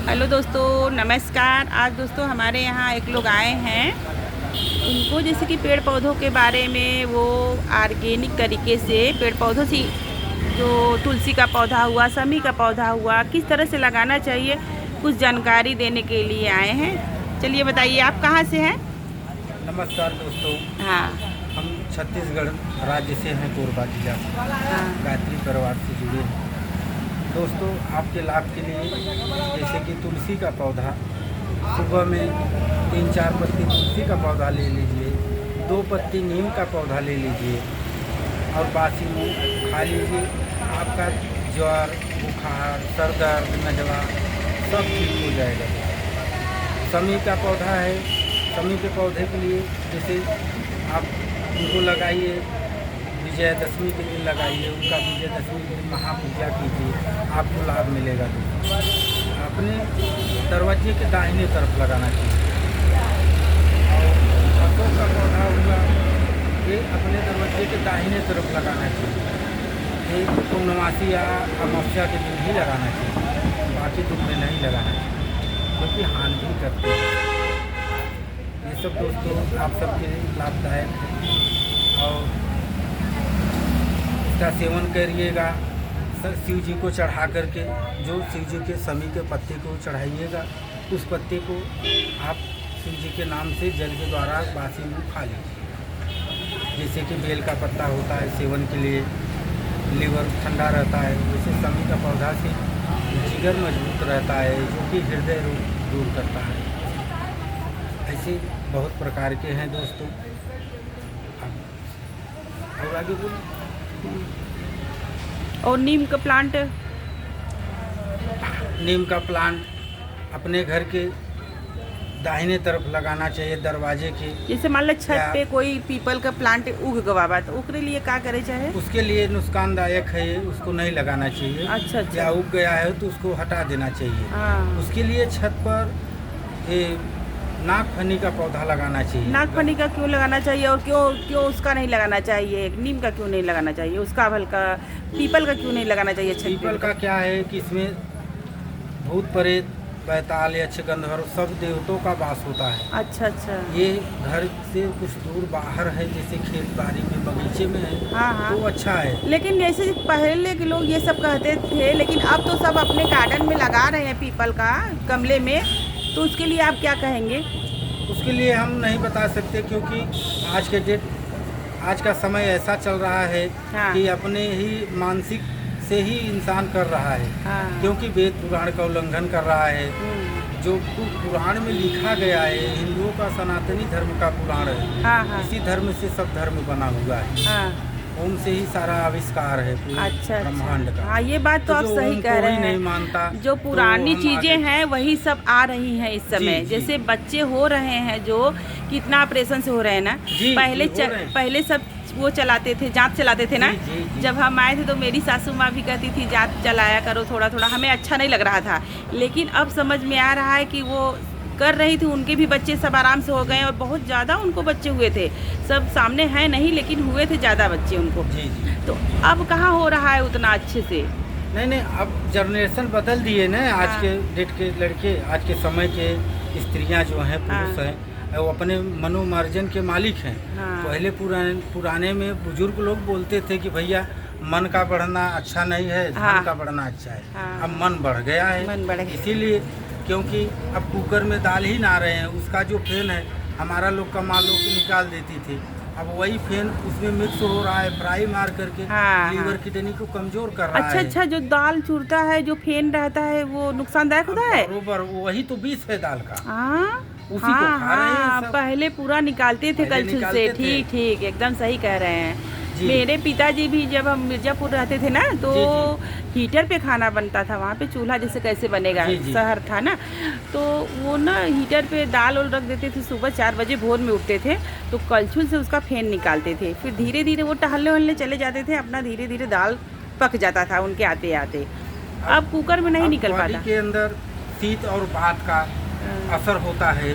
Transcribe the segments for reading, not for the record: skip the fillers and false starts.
Hello दोस्तों, नमस्कार। आज दोस्तों हमारे यहाँ एक लोग आए हैं। उनको जैसे कि पेड़ पौधों के बारे में वो ऑर्गेनिक तरीके से पेड़ पौधों से जो तुलसी का पौधा हुआ, शमी का पौधा हुआ, किस तरह से लगाना चाहिए, कुछ जानकारी देने के लिए आए हैं। चलिए बताइए, आप कहाँ से हैं? नमस्कार दोस्तों। हाँ। हम छत्तीसगढ़ राज्य से हैं, कोरबा जिला हाँ। गायत्री परिवार से जुड़े हैं। दोस्तों, आपके लाभ के लिए जैसे कि तुलसी का पौधा, सुबह में 3-4 पत्ती तुलसी का पौधा ले लीजिए, 2 पत्ती नीम का पौधा ले लीजिए और बासी मुँह खा लीजिए। आपका ज्वर, बुखार, सर दर्द, नजला सब ठीक हो जाएगा। शमी का पौधा है, शमी के पौधे के लिए जैसे आप उनको लगाइए, विजयदशमी के दिन लगाइए, उनका विजयदशमी के दिन महापूजा कीजिए, आपको लाभ मिलेगा। अपने दरवाजे के दाहिने तरफ लगाना चाहिए। और अशोक का पौधा हुआ, ये अपने दरवाजे के दाहिने तरफ लगाना चाहिए। ये पूर्णमासी या अमावस्या के दिन ही लगाना चाहिए, बाकी दिन में नहीं लगाना चाहिए, क्योंकि हानि भी करते हैं। ये सब दोस्तों आप सबके लिए लाभदायक है और इसका सेवन करिएगा। शिव जी को चढ़ा करके, जो शिव जी के शमी के पत्ते को चढ़ाइएगा, उस पत्ते को आप शिव जी के नाम से जल के द्वारा बासी मुँह खा लीजिए। जैसे कि बेल का पत्ता होता है सेवन के लिए, लीवर ठंडा रहता है, वैसे शमी का पौधा से जिगर मजबूत रहता है, जो कि हृदय रोग दूर करता है। ऐसे बहुत प्रकार के हैं दोस्तों। और आगे बोलो। और नीम का प्लांट? नीम का प्लांट अपने घर के दाहिने तरफ लगाना चाहिए, दरवाजे के। जैसे मान लो छत पे कोई पीपल का प्लांट उग गवा बा, तो उसके लिए क्या करे चाहे? उसके लिए नुकसानदायक है, उसको नहीं लगाना चाहिए। अच्छा। या उग गया है तो उसको हटा देना चाहिए। हाँ। उसके लिए छत पर ये नागफनी का पौधा लगाना चाहिए। नागफनी का क्यों लगाना चाहिए और क्यों उसका नहीं लगाना चाहिए? नीम का क्यों नहीं लगाना चाहिए? उसका हल्का पीपल का क्यों नहीं लगाना चाहिए? पीपल का क्या है कि इसमें भूत प्रेत, बैताल, यक्ष, गंधर्व सब देवताओं का वास होता है। अच्छा अच्छा। ये घर से कुछ दूर बाहर है, जैसे खेत बाड़ी में, बगीचे में है। हाँ हाँ। तो अच्छा है। लेकिन जैसे पहले के लोग ये सब कहते थे, लेकिन अब तो सब अपने गार्डन में लगा रहे हैं पीपल का गमले में, तो उसके लिए आप क्या कहेंगे? उसके लिए हम नहीं बता सकते, क्योंकि आज का समय ऐसा चल रहा है। हाँ। कि अपने ही मानसिक से ही इंसान कर रहा है। हाँ। क्योंकि वेद पुराण का उल्लंघन कर रहा है। जो पुराण में लिखा गया है, हिंदुओं का सनातनी धर्म का पुराण है। हाँ हाँ। इसी धर्म से सब धर्म बना हुआ है। हाँ। ओम से ही सारा आविष्कार है पूरे अच्छा ब्रह्मांड का। हाँ, ये बात तो आप सही कह रहे हैं। नहीं मानता, जो पुरानी तो चीजें हैं वही सब आ रही हैं इस समय। जी। जैसे बच्चे हो रहे हैं जो कितना ऑपरेशन से हो रहे हैं ना। पहले सब वो चलाते थे, जांच चलाते थे ना। जी। जब हम आए थे तो मेरी सासू माँ भी कहती थी जांच चलाया करो थोड़ा थोड़ा। हमें अच्छा नहीं लग रहा था, लेकिन अब समझ में आ रहा है कि वो कर रही थी। उनके भी बच्चे सब आराम से हो गए और बहुत ज़्यादा उनको बच्चे हुए थे। सब सामने हैं नहीं, लेकिन हुए थे ज़्यादा बच्चे उनको। जी। तो अब कहाँ हो रहा है उतना अच्छे से? नहीं, अब जनरेशन बदल दिए ना। आज हाँ। के डेट के लड़के, आज के समय के स्त्रियां जो हैं, पुरुष हाँ। हैं, वो अपने मनोमार्जन के मालिक हैं। हाँ। पहले पुराने में बुजुर्ग लोग बोलते थे कि भैया मन का बढ़ना अच्छा नहीं है, हाँ। धन का बढ़ना अच्छा है। हाँ। अब मन बढ़ गया है। मन बढ़ गया। इसीलिए, क्योंकि अब कुकर में दाल ही ना रहे हैं, उसका जो फेन है, हमारा लोग का माँ लोग निकाल देती थी। अब वही फेन उसमें मिक्स हो रहा है, फ्राई मार करके। हाँ। लीवर किडनी को कमजोर कर रहा है। अच्छा, जो दाल चूरता है, जो फेन रहता है, वो नुकसानदायक होता है। बरोबर, वही तो विष है दाल का। हाँ उसी को खा रहे हैं सब। पहले पूरा निकालते थे कलछुल से। ठीक ठीक, एकदम सही कह रहे हैं। मेरे पिताजी भी जब हम मिर्जापुर रहते थे ना, तो हीटर पे खाना बनता था। वहाँ पे चूल्हा जैसे कैसे बनेगा, शहर था ना, तो वो ना हीटर पे दाल रख देते थे। सुबह 4 बजे भोर में उठते थे, तो कलछुल से उसका फेन निकालते थे। फिर धीरे धीरे वो टहलने चले जाते थे, अपना धीरे धीरे दाल पक जाता था उनके आते आते। अब कुकर में नहीं निकल पाता। के अंदर शीत और बात का असर होता है।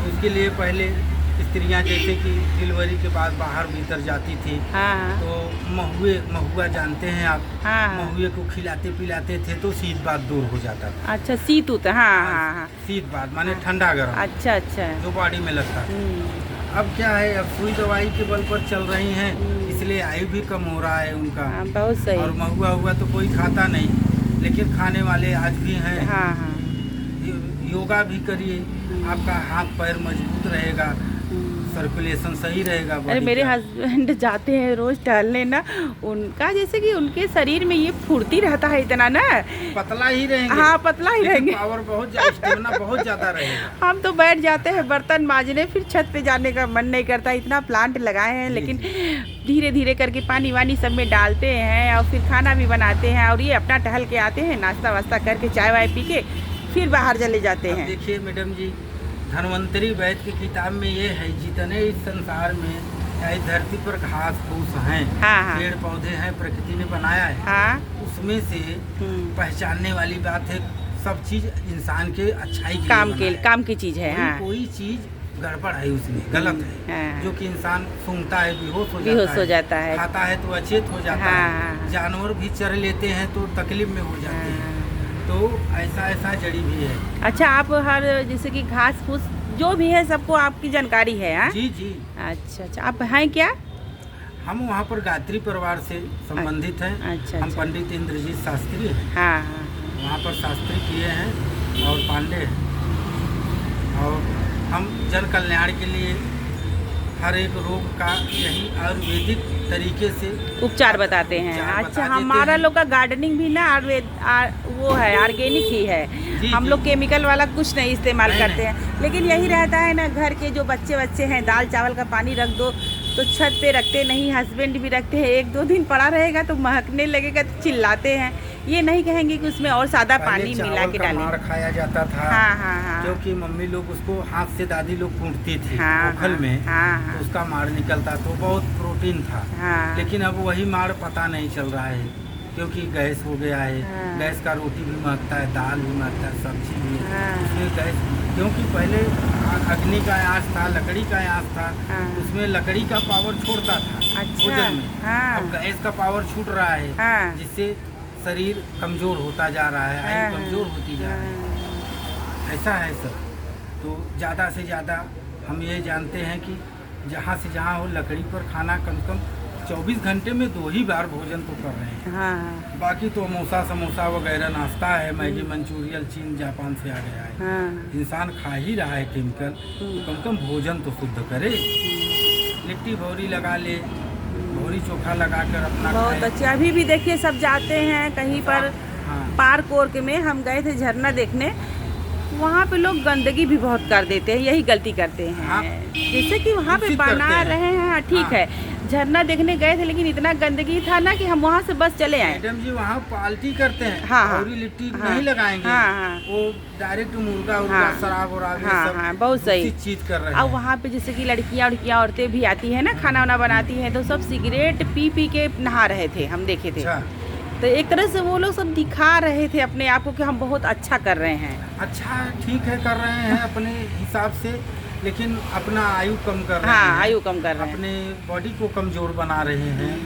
इसके लिए पहले इस स्त्रियां जैसे कि डिलीवरी के बाद बाहर भीतर जाती थी, हाँ तो महुआ जानते हैं आप, हाँ महुए को खिलाते पिलाते थे तो शीत बात दूर हो जाता था। अच्छा, शीत होता, हाँ हाँ हाँ, शीत बात माने ठंडा गर्म, अच्छा अच्छा, जो बॉडी में लगता है। अब क्या है, अब सुई दवाई के बल पर चल रही हैं, इसलिए आयु भी कम हो रहा है उनका। हाँ, बहुत सही। और महुआ हुआ तो कोई खाता नहीं, लेकिन खाने वाले आज भी हैं। हाँ हाँ, योगा भी करिए, आपका हाथ पैर मजबूत रहेगा, सर्कुलेशन सही रहेगा। अरे मेरे हस्बैंड जाते हैं रोज टहलने ना, उनका जैसे कि उनके शरीर में ये फुर्ती रहता है इतना ना, पतला ही रहेंगे। हाँ पतला ही रहेंगे, पावर बहुत स्टेमिना बहुत ज्यादा रहेगा। हम तो बैठ जाते हैं बर्तन मांजने, फिर छत पे जाने का मन नहीं करता। इतना प्लांट लगाए हैं, लेकिन धीरे धीरे करके पानी वानी सब में डालते हैं और फिर खाना भी बनाते हैं, और ये अपना टहल के आते हैं, नाश्ता वास्ता करके चाय वाय पी के फिर बाहर चले जाते हैं। देखिए मैडम जी, धन्वंतरी वैद्य की किताब में ये है, जितने इस संसार में चाहे धरती पर घास फूस हैं, हाँ हाँ, पेड़ पौधे हैं, प्रकृति ने बनाया है, हाँ, उसमें से पहचानने वाली बात है, सब चीज इंसान के अच्छाई के काम की चीज है। हाँ, कोई चीज गड़बड़ है उसमें, गलत है, हाँ, जो कि इंसान सूंघता है बेहोश हो जाता है, खाता है तो अचेत हो जाता है, जानवर भी चर लेते हैं तो तकलीफ में हो जाते हैं, तो ऐसा जड़ी भी है। अच्छा, आप हर जैसे कि घास फूस जो भी है सबको आपकी जानकारी है? हाँ जी जी। अच्छा अच्छा, आप हैं क्या? हम वहाँ पर गायत्री परिवार से संबंधित हैं। अच्छा, हम पंडित इंद्रजीत शास्त्री हैं। हाँ हाँ, वहाँ पर शास्त्री किए हैं और पांडे हैं, और हम जन कल्याण के लिए हर एक रोग का यही आयुर्वेदिक तरीके से उपचार बताते हैं। अच्छा, हमारा लोग का गार्डनिंग भी ना वो है, ऑर्गेनिक ही है। हम लोग केमिकल वाला कुछ नहीं इस्तेमाल करते हैं, लेकिन यही रहता है ना, घर के जो बच्चे हैं, दाल चावल का पानी रख दो तो छत पे रखते नहीं, हस्बैंड भी रखते हैं, 1-2 दिन पड़ा रहेगा तो महकने लगेगा तो चिल्लाते हैं। ये नहीं कहेंगे कि उसमें और सादा पानी मिला के डालें। मार खाया जाता था, हाँ हाँ हाँ, क्योंकि मम्मी लोग उसको हाथ से दादी लोग कूटती थी, हाँ, ओखल में, हाँ, तो उसका मार निकलता, तो बहुत प्रोटीन था। हाँ, लेकिन अब वही मार पता नहीं चल रहा है, क्योंकि गैस हो गया है। हाँ, गैस का रोटी भी महकता है, दाल भी महकता है, सब्जी भी, हाँ, उसमें गैस, क्योंकि पहले अग्नि का आँच था, लकड़ी का आँच था, हाँ, उसमें लकड़ी का पावर छोड़ता था भोजन में। हाँ, अब गैस का पावर छूट रहा है, हाँ, जिससे शरीर कमज़ोर होता जा रहा है, आयु कमज़ोर होती जा रही है। ऐसा है सर। तो ज़्यादा से ज़्यादा हम ये जानते हैं कि जहाँ से जहाँ हो, लकड़ी पर खाना कम से कम 24 घंटे में 2 ही बार भोजन तो कर रहे हैं। हाँ, बाकी तो समोसा वगैरह नाश्ता है, मैगी मंचूरियन चीन जापान से आ गया है। हाँ, इंसान खा ही रहा है केमिकल, तो कम कम भोजन तो शुद्ध करे, लिट्टी भौरी लगा ले, भौरी चोखा लगाकर अपना बहुत अच्छा। अभी भी देखिए सब जाते हैं कहीं पर, हाँ, पार्क वार्क में हम गए थे झरना देखने, वहाँ पे लोग गंदगी भी बहुत कर देते हैं, यही गलती करते हैं। हाँ, जैसे कि वहाँ पे बना रहे हैं, ठीक है, झरना देखने गए थे, लेकिन इतना गंदगी था ना कि हम वहाँ से बस चले आए। मैडम जी वहाँ पार्टी करते हैं, हाँ, लिट्टी नहीं लगाएंगे, हाँ, वो डायरेक्ट मुर्गा, हाँ, शराब, हाँ, बहुत सही चीज कर रहे हैं। अब वहाँ पे जैसे कि लड़कियाँ औरतें भी आती है ना, खाना वाना बनाती है, तो सब सिगरेट पी के नहा रहे थे, हम देखे थे। तो एक तरह से वो लोग सब दिखा रहे थे अपने आप को कि हम बहुत अच्छा कर रहे हैं। अच्छा, ठीक है, कर रहे हैं अपने हिसाब से, लेकिन अपना आयु कम कर रहे हैं। हाँ, आयु कम कर रहे हैं, अपने बॉडी को कमजोर बना रहे हैं,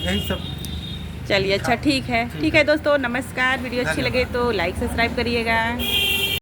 यही सब। चलिए, अच्छा, ठीक है दोस्तों, नमस्कार। वीडियो अच्छी लगे तो लाइक सब्सक्राइब करिएगा।